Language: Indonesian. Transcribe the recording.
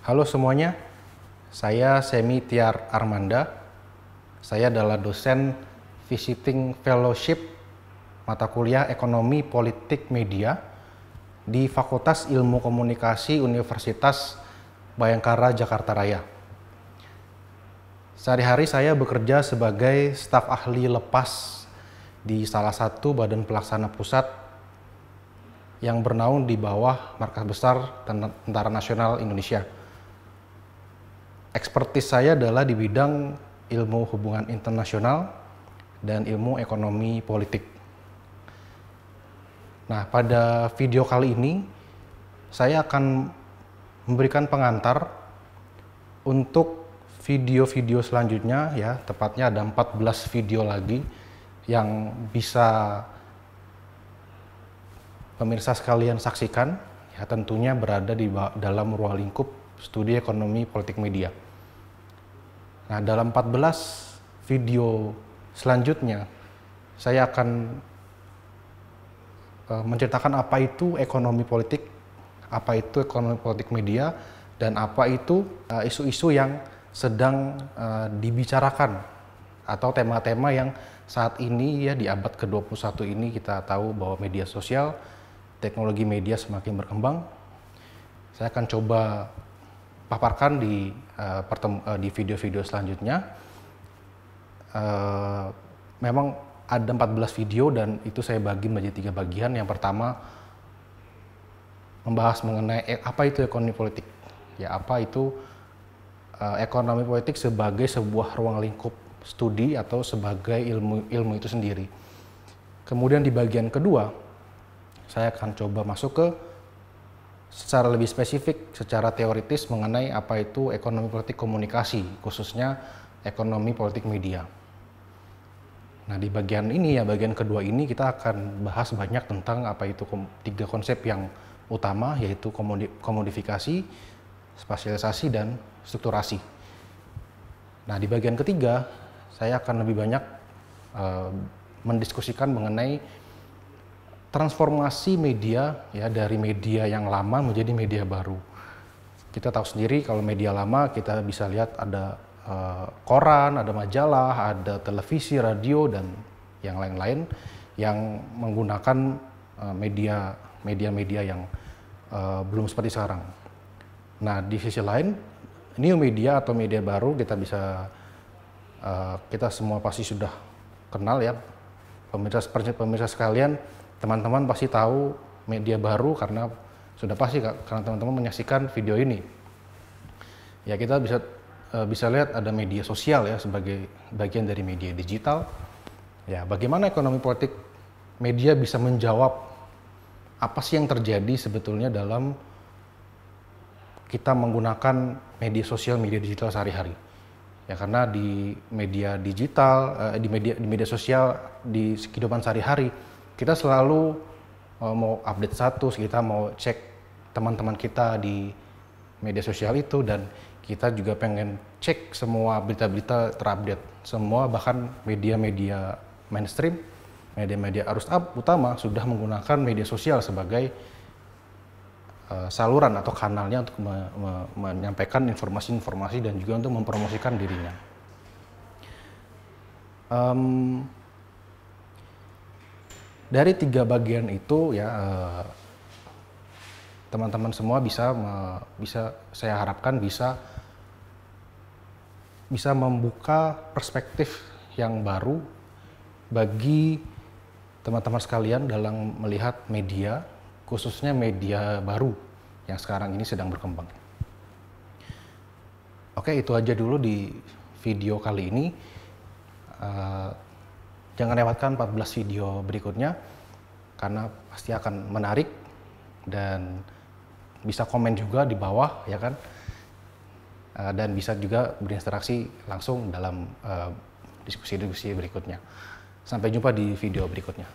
Halo semuanya, saya Semi Tiar Armanda. Saya adalah dosen Visiting Fellowship mata kuliah Ekonomi Politik Media di Fakultas Ilmu Komunikasi Universitas Bhayangkara Jakarta Raya. Sehari-hari saya bekerja sebagai staf ahli lepas di salah satu badan pelaksana pusat yang bernaung di bawah Markas Besar Tentara Nasional Indonesia. Ekspertis saya adalah di bidang ilmu hubungan internasional dan ilmu ekonomi politik. Nah, pada video kali ini saya akan memberikan pengantar untuk video-video selanjutnya ya, tepatnya ada 14 video lagi yang bisa pemirsa sekalian saksikan, ya tentunya berada di dalam ruang lingkup studi ekonomi politik media. Nah, dalam 14 video selanjutnya, saya akan menceritakan apa itu ekonomi politik, apa itu ekonomi politik media, dan apa itu isu-isu yang sedang dibicarakan atau tema-tema yang saat ini ya di abad ke-21 ini kita tahu bahwa media sosial, teknologi media semakin berkembang. Saya akan coba paparkan di video-video selanjutnya. Memang ada 14 video dan itu saya bagi menjadi 3 bagian. Yang pertama membahas mengenai apa itu ekonomi politik. Ya, apa itu ekonomi politik sebagai sebuah ruang lingkup studi atau sebagai ilmu itu sendiri. Kemudian di bagian kedua saya akan coba masuk ke secara lebih spesifik, secara teoritis mengenai apa itu ekonomi politik komunikasi, khususnya ekonomi politik media. Nah, di bagian ini ya, bagian kedua ini kita akan bahas banyak tentang apa itu 3 konsep yang utama, yaitu komodifikasi, spasialisasi, dan strukturasi. Nah, di bagian ketiga saya akan lebih banyak mendiskusikan mengenai transformasi media ya, dari media yang lama menjadi media baru. Kita tahu sendiri kalau media lama kita bisa lihat ada koran, ada majalah, ada televisi, radio, dan yang lain-lain yang menggunakan media yang belum seperti sekarang. Nah, di sisi lain, new media atau media baru kita semua pasti sudah kenal ya, pemirsa sekalian. Teman-teman pasti tahu media baru karena sudah pasti karena teman-teman menyaksikan video ini. Ya, kita bisa lihat ada media sosial ya sebagai bagian dari media digital. Ya, bagaimana ekonomi politik media bisa menjawab apa sih yang terjadi sebetulnya dalam kita menggunakan media sosial, media digital sehari-hari. Ya, karena di media digital, di media sosial, di kehidupan sehari-hari, kita selalu mau update status, kita mau cek teman-teman kita di media sosial itu, dan kita juga pengen cek semua berita-berita terupdate. Semua bahkan media-media mainstream, media-media arus utama sudah menggunakan media sosial sebagai saluran atau kanalnya untuk menyampaikan informasi-informasi dan juga untuk mempromosikan dirinya. Dari 3 bagian itu ya, teman-teman semua bisa saya harapkan bisa membuka perspektif yang baru bagi teman-teman sekalian dalam melihat media, khususnya media baru yang sekarang ini sedang berkembang. Oke, itu aja dulu di video kali ini. Jangan lewatkan 14 video berikutnya karena pasti akan menarik, dan bisa komen juga di bawah ya kan, dan bisa juga berinteraksi langsung dalam diskusi-diskusi berikutnya. Sampai jumpa di video berikutnya.